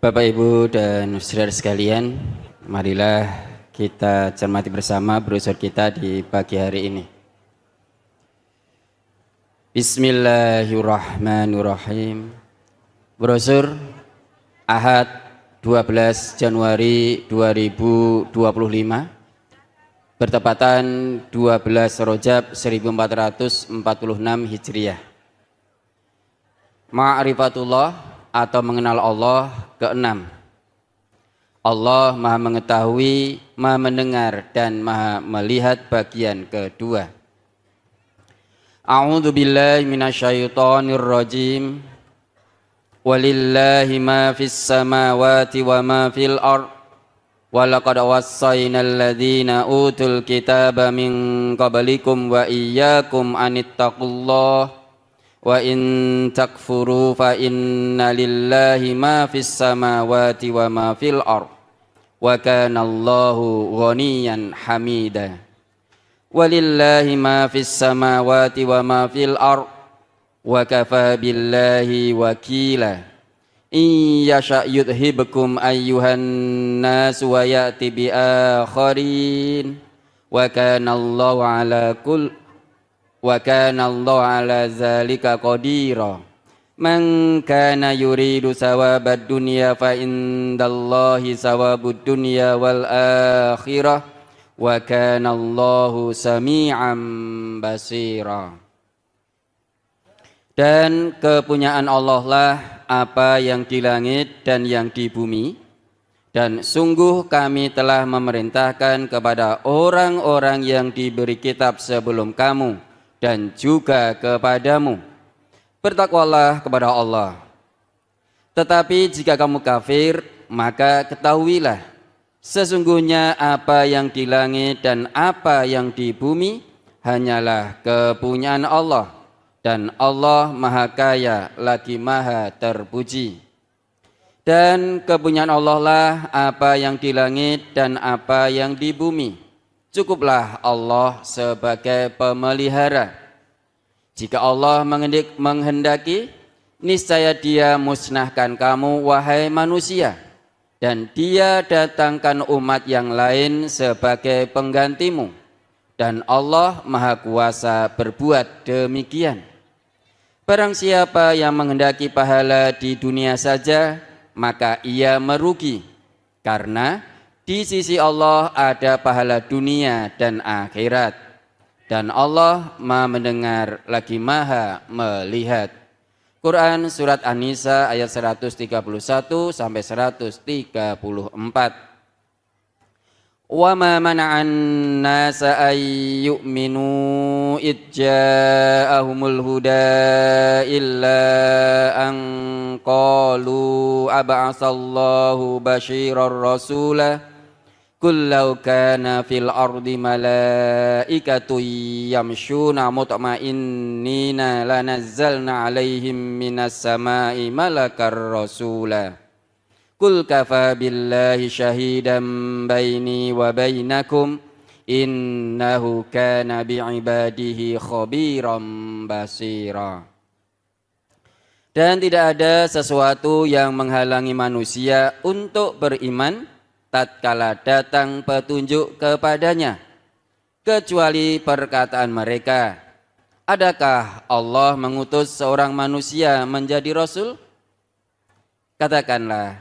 Bapak, Ibu, dan saudara sekalian, marilah kita cermati bersama brosur kita di pagi hari ini. Bismillahirrahmanirrahim. Brosur Ahad 12 Januari 2025 bertepatan 12 Rajab 1446 Hijriah. Ma'rifatullah atau mengenal Allah keenam. Allah Maha mengetahui, Maha mendengar, dan Maha melihat bagian kedua. A'udzu billahi minasyaitonir rajim. Walillahi ma fis samawati wa ma fil ard. Walaqad wassaynal ladzina utul kitaba min qablikum wa iyyakum anittaqullaha. Wa in takfuru fa inna lillahi ma fis samawati wa ma fil ard wa kana Allahu ghaniyan hamida. Walillahi ma fis samawati wa ma fil ard wa kafa billahi wakila. In yasha yudhibkum ayyuhan nas wa ya'ti bi akharin wa kana Allahu ala kulli wa kana Allahu ala zalika qadira. Man kana yuridu sawabad dunya fa indallahi sawabud dunya wal akhirah wa kana Allahu sami'an basira. Dan kepunyaan Allah lah apa yang di langit dan yang di bumi, dan sungguh kami telah memerintahkan kepada orang-orang yang diberi kitab sebelum kamu dan juga kepadamu, bertakwalah kepada Allah. Tetapi jika kamu kafir, maka ketahuilah sesungguhnya apa yang di langit dan apa yang di bumi hanyalah kepunyaan Allah, dan Allah Maha Kaya lagi Maha Terpuji. Dan kepunyaan Allah lah apa yang di langit dan apa yang di bumi. Cukuplah Allah sebagai pemelihara. Jika Allah menghendaki, niscaya Dia musnahkan kamu, wahai manusia, dan Dia datangkan umat yang lain sebagai penggantimu. Dan Allah Maha Kuasa berbuat demikian. Barang siapa yang menghendaki pahala di dunia saja, maka ia merugi, karena di sisi Allah ada pahala dunia dan akhirat, dan Allah Maha mendengar lagi Maha melihat. Quran surat An-Nisa ayat 131 sampai 134. Wa ma mana'an nasa ay yu'minu id ja'ahumul huda illa an qalu ab'asallahu basyirar rasulah. Qul law kana fil ardi malaikatun yamshuna mutma'innina lanazzalna 'alaihim minas sama'i malakar rasula. Qul kafa billahi syahidan baini wa bainakum innahu kana bi'ibadihi khabiran basira. Dan tidak ada sesuatu yang menghalangi manusia untuk beriman tatkala datang petunjuk kepadanya, kecuali perkataan mereka, adakah Allah mengutus seorang manusia menjadi rasul? Katakanlah,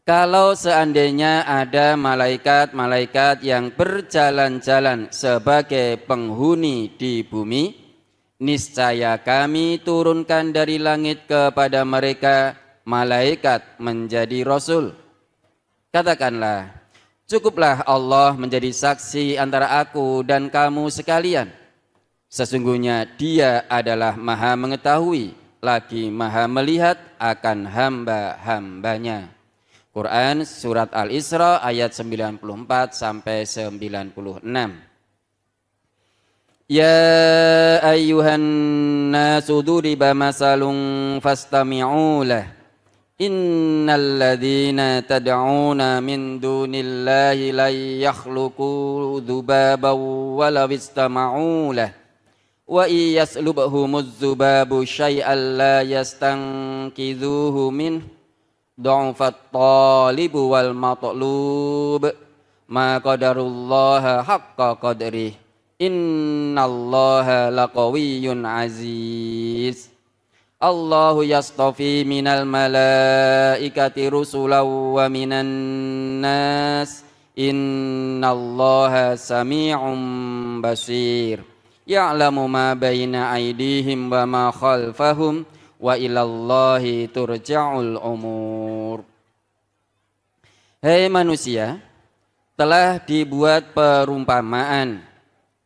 kalau seandainya ada malaikat-malaikat yang berjalan-jalan sebagai penghuni di bumi, niscaya kami turunkan dari langit kepada mereka malaikat menjadi rasul. Katakanlah, cukuplah Allah menjadi saksi antara aku dan kamu sekalian. Sesungguhnya Dia adalah Maha mengetahui, lagi Maha melihat akan hamba-hambanya. Quran surat Al-Isra ayat 94 sampai 96. Ya ayyuhan nasu duriba masalun fastami'u lah. Innal ladzina tad'una min dunillahi la yakhluqu dzubaban walau istama'u lah. Wa iyaslubhumuz dzubabu syai'an la yastanqidhuhu min dha'fat talibu wal matlub ma qadarullaha haqqa qadrih innallaha laqawiyyun aziz. Allahu yastafi minal malaikati rusulan wa minan nas innallaha sami'un basir. Ya'lamu ma baina aydihim wa ma khalfahum wa ilallahi turja'ul umur. Hei manusia, telah dibuat perumpamaan,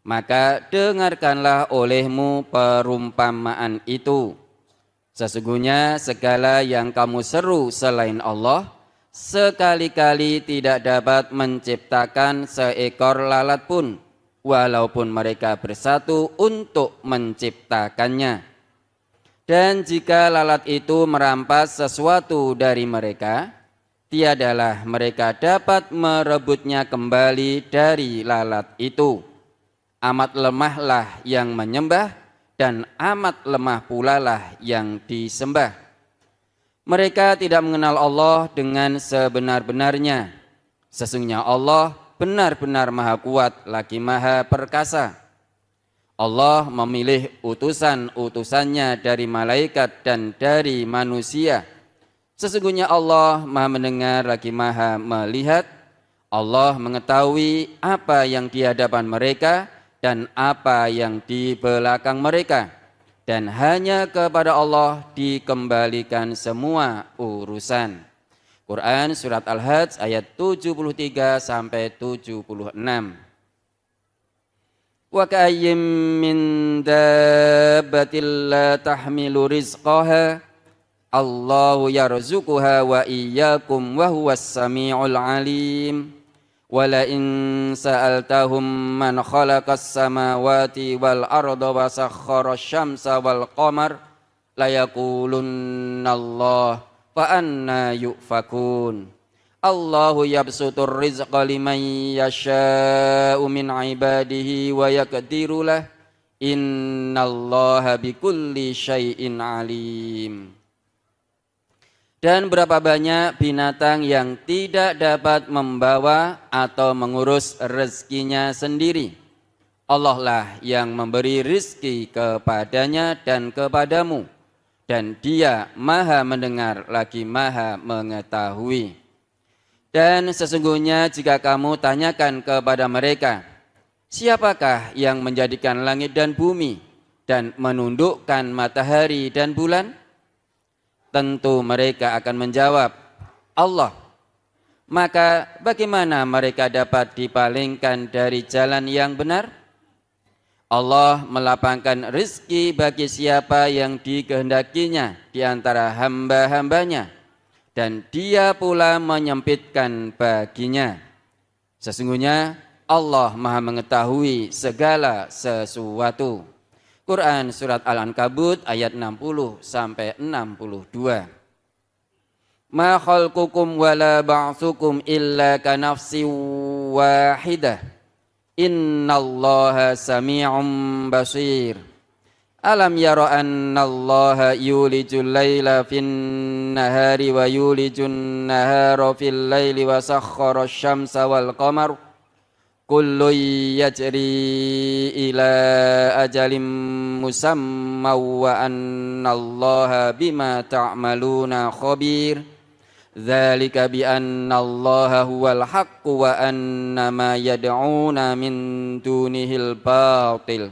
maka dengarkanlah olehmu perumpamaan itu. Sesungguhnya segala yang kamu seru selain Allah sekali-kali tidak dapat menciptakan seekor lalat pun, walaupun mereka bersatu untuk menciptakannya. Dan jika lalat itu merampas sesuatu dari mereka, tiadalah mereka dapat merebutnya kembali dari lalat itu. Amat lemahlah yang menyembah, dan amat lemah pula lah yang disembah. Mereka tidak mengenal Allah dengan sebenar-benarnya. Sesungguhnya Allah benar-benar maha kuat lagi maha perkasa. Allah memilih utusan-utusannya dari malaikat dan dari manusia. Sesungguhnya Allah maha mendengar lagi maha melihat. Allah mengetahui apa yang di hadapan mereka dan apa yang di belakang mereka, dan hanya kepada Allah dikembalikan semua urusan. Quran surat Al-Hajj ayat 73 sampai 76. Wa ka'ayyim min dabbatin la tahmilu rizqaha Allahu yarzuquha wa iyyakum wa huwas samiul alim. Wala in sa'altahum man khalaqas samawati wal arda wa sakhkhara syamsa wal qamar layaqulunna Allah fa anna yufakun. Allahu yabsutur rizqa liman yasha'u min ibadihi wa yaqdiru lah innallaha bikulli syai'in alim. Dan berapa banyak binatang yang tidak dapat membawa atau mengurus rezekinya sendiri. Allah lah yang memberi rezeki kepadanya dan kepadamu. Dan Dia maha mendengar lagi maha mengetahui. Dan sesungguhnya jika kamu tanyakan kepada mereka, siapakah yang menjadikan langit dan bumi dan menundukkan matahari dan bulan? Tentu mereka akan menjawab, Allah. Maka bagaimana mereka dapat dipalingkan dari jalan yang benar? Allah melapangkan rezeki bagi siapa yang dikehendakinya di antara hamba-hambanya, dan Dia pula menyempitkan baginya. Sesungguhnya Allah maha mengetahui segala sesuatu. Quran surat Al-Ankabut ayat 60 sampai 62. Ma khalqukum wala ba'tsukum illa ka nafsin wahidah. Innallaha sami'un basir. Alam yara annallaha yulijul laila fin nahari wa yulijun nahara fil laili wa sakhkhara asy-syamsa wal qamar kullu yajri ila ajalin musamma wa annallaha bima ta'maluna khabir. Dzalika bi annallaha huwal haqqu wa annama yad'una min dunihil batil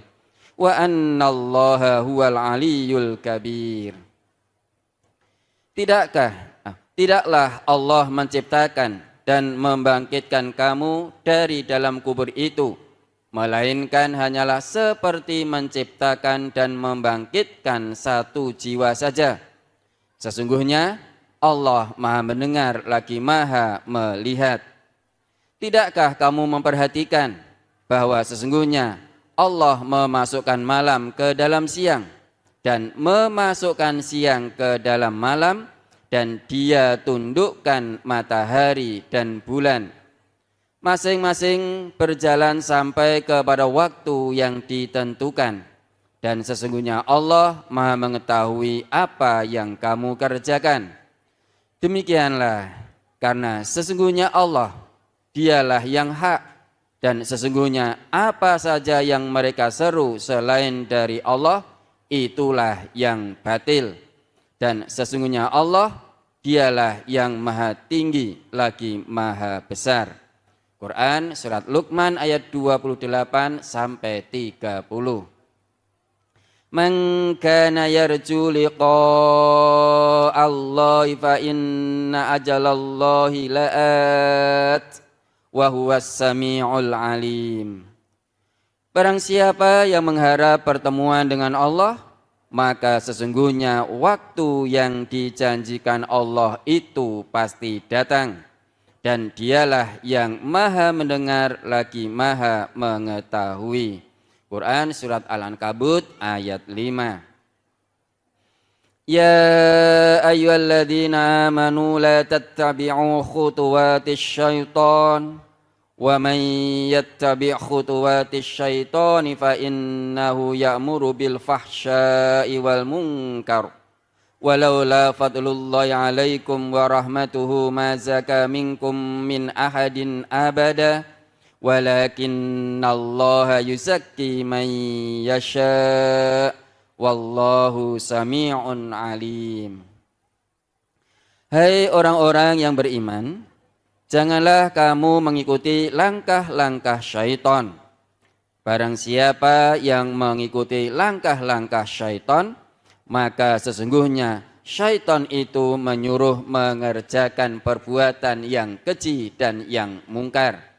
wa annallaha huwal aliyyul kabir. Tidaklah Allah menciptakan dan membangkitkan kamu dari dalam kubur itu, melainkan hanyalah seperti menciptakan dan membangkitkan satu jiwa saja. Sesungguhnya Allah maha mendengar lagi maha melihat. Tidakkah kamu memperhatikan bahwa sesungguhnya Allah memasukkan malam ke dalam siang dan memasukkan siang ke dalam malam, dan Dia tundukkan matahari dan bulan. Masing-masing berjalan sampai kepada waktu yang ditentukan. Dan sesungguhnya Allah maha mengetahui apa yang kamu kerjakan. Demikianlah, karena sesungguhnya Allah, dialah yang hak, dan sesungguhnya apa saja yang mereka seru selain dari Allah, itulah yang batil. Dan sesungguhnya Allah, dialah yang maha tinggi lagi maha besar. Quran surat Luqman ayat 28 sampai 30. Man kana yarju liqa Allah fa inna ajalallahi la'at wa huwas sami'ul alim. Barang siapa yang mengharap pertemuan dengan Allah, maka sesungguhnya waktu yang dijanjikan Allah itu pasti datang, dan dialah yang maha mendengar lagi maha mengetahui. Quran surat Al-Ankabut ayat 5. Ya ayyuhalladzina amanu la tattabi'u khutuwatis syaitan wa man yattabi' khutuwatis syaitani fa innahu ya'muru bil fahsya'i wal munkar walaula fadlullahi 'alaikum wa rahmatuhu ma zaka minkum min ahadin abada walakinnallaha yuzakki man yasha wallahu sami'un alim. Hai orang-orang yang beriman, janganlah kamu mengikuti langkah-langkah syaitan. Barang siapa yang mengikuti langkah-langkah syaitan, maka sesungguhnya syaitan itu menyuruh mengerjakan perbuatan yang keji dan yang mungkar.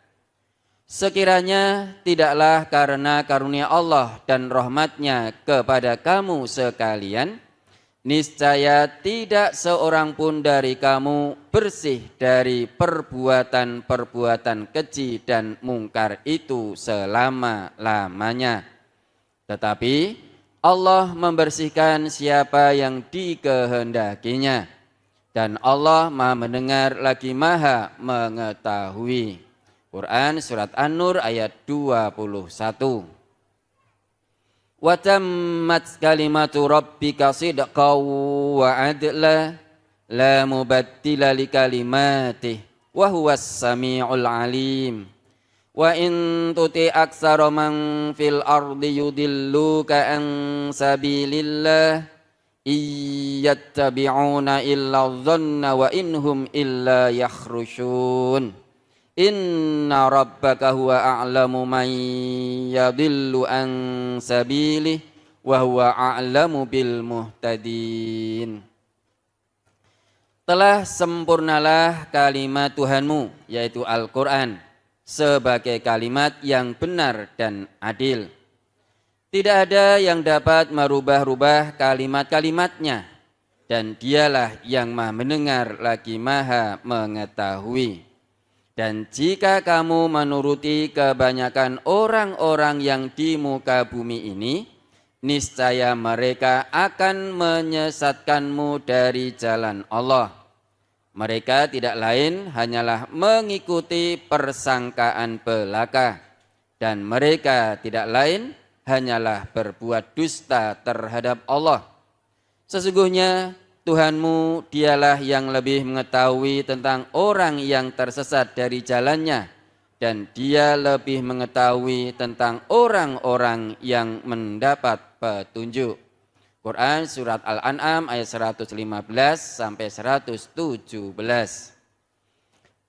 Sekiranya tidaklah karena karunia Allah dan rahmatnya kepada kamu sekalian, niscaya tidak seorang pun dari kamu bersih dari perbuatan-perbuatan keji dan mungkar itu selama-lamanya. Tetapi Allah membersihkan siapa yang dikehendakinya, dan Allah Maha mendengar lagi Maha mengetahui. Quran surat An-Nur ayat 21. Wa tammat kalimatu rabbika sidqan wa adla la mubaddila li kalimatih wa huwas samiul alim. Wa in tuti aksara man fil ardi yudilluka an sabilillah iyattabi'una illa dhanna wa inhum illa yakhrushun. Inna rabbaka huwa a'lamu man yadillu an sabilih wa huwa a'lamu bil muhtadin. Telah sempurnalah kalimat Tuhanmu, yaitu Al-Quran, sebagai kalimat yang benar dan adil. Tidak ada yang dapat merubah-rubah kalimat-kalimatnya, dan dialah yang maha mendengar lagi maha mengetahui. Dan jika kamu menuruti kebanyakan orang-orang yang di muka bumi ini, niscaya mereka akan menyesatkanmu dari jalan Allah. Mereka tidak lain hanyalah mengikuti persangkaan belaka, dan mereka tidak lain hanyalah berbuat dusta terhadap Allah. Sesungguhnya Tuhanmu dialah yang lebih mengetahui tentang orang yang tersesat dari jalannya, dan dia lebih mengetahui tentang orang-orang yang mendapat petunjuk. Quran surat Al-An'am ayat 115 sampai 117.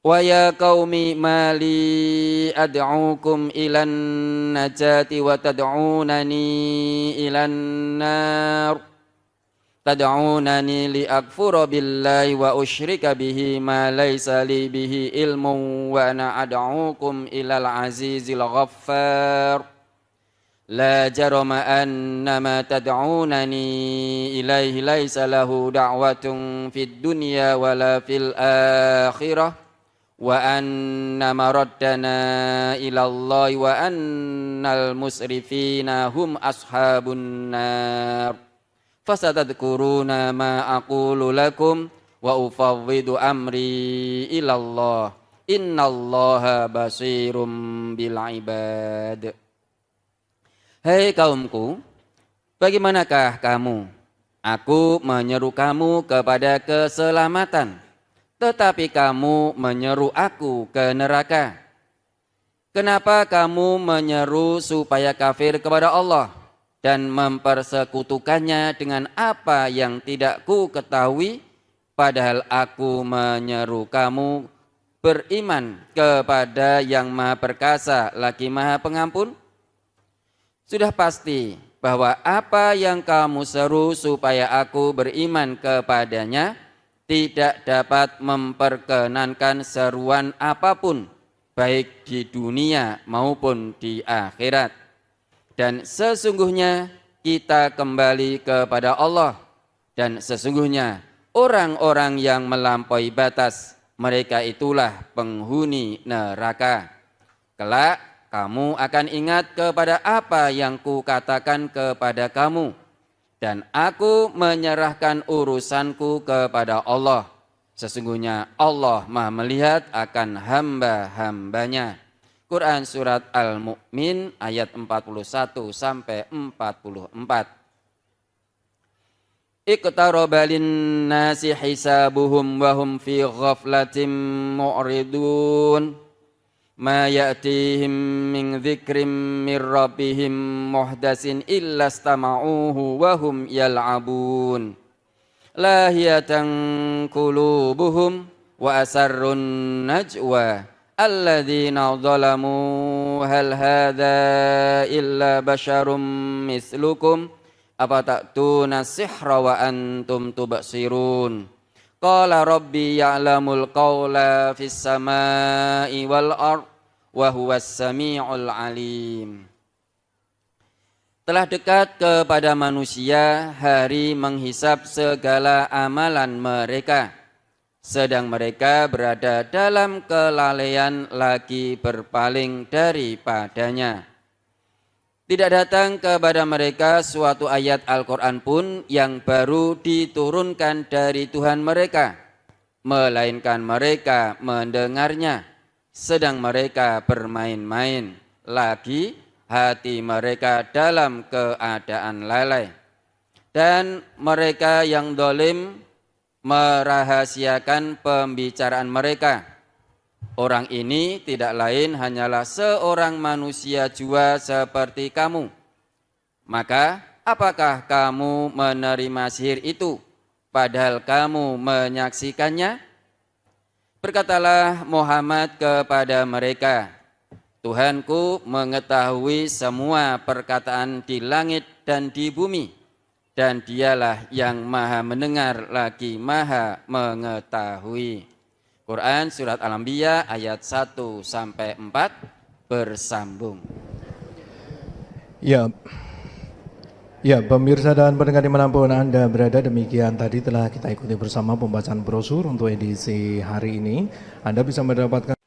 Wa ya qaumi mali ad'ukum ilan najati wa tad'unani ilan nar. Tad'unani li'akfura billahi wa usyrika bihi ma laysa li bihi ilmun wa ana ad'ukum ilal azizil ghaffar. La jarama annama tad'unani ilaihi laysa lahu da'watun fid dunya wala fil akhirah wa anna maraddana ilallahi wa annal musrifina hum ashabun nar. Fasatadkuruna ma aqulu lakum wa ufawwidu amri ilallah innallaha basirum bil ibad. Hai kaumku, bagaimanakah kamu? Aku menyeru kamu kepada keselamatan, tetapi kamu menyeru aku ke neraka. Kenapa kamu menyeru supaya kafir kepada Allah dan mempersekutukannya dengan apa yang tidak ku ketahui, padahal aku menyeru kamu beriman kepada yang Maha Perkasa lagi Maha Pengampun? Sudah pasti bahwa apa yang kamu seru supaya aku beriman kepadanya tidak dapat memperkenankan seruan apapun, baik di dunia maupun di akhirat. Dan sesungguhnya kita kembali kepada Allah, dan sesungguhnya orang-orang yang melampaui batas, mereka itulah penghuni neraka. Kelak kamu akan ingat kepada apa yang kukatakan kepada kamu, dan aku menyerahkan urusanku kepada Allah. Sesungguhnya Allah Maha melihat akan hamba-hambanya. Quran Surat Al-Mu'min ayat 41 sampai 44. Iqtaraba lin-nasi hisabuhum wa hum fi ghaflatin mu'ridun. Ma ya'tihim min dzikrim min rabbihim muhdatsin illa istama'uhu wa hum yal'abun. Lahiyatan qulubuhum wa asarrun najwa alladzina zalamu hal hadza illa basyarum mislukum afata'tuna sihra wa antum tubsirun. Qala rabbi ya'lamul qawla fis samai wal ard wa huwas sami'ul alim. Telah dekat kepada manusia hari menghisap segala amalan mereka, sedang mereka berada dalam kelalaian lagi berpaling daripadanya. Tidak datang kepada mereka suatu ayat Al-Quran pun yang baru diturunkan dari Tuhan mereka, melainkan mereka mendengarnya, sedang mereka bermain-main, lagi hati mereka dalam keadaan lalai. Dan mereka yang zalim merahasiakan pembicaraan mereka. Orang ini tidak lain hanyalah seorang manusia jua seperti kamu. Maka apakah kamu menerima sihir itu, padahal kamu menyaksikannya? Berkatalah Muhammad kepada mereka, Tuhanku mengetahui semua perkataan di langit dan di bumi, dan dialah yang maha mendengar lagi maha mengetahui. Quran Surat Al-Anbiya ayat 1-4 bersambung. Ya, pemirsa dan pendengar dimanapun Anda berada, demikian tadi telah kita ikuti bersama pembacaan brosur untuk edisi hari ini. Anda bisa mendapatkan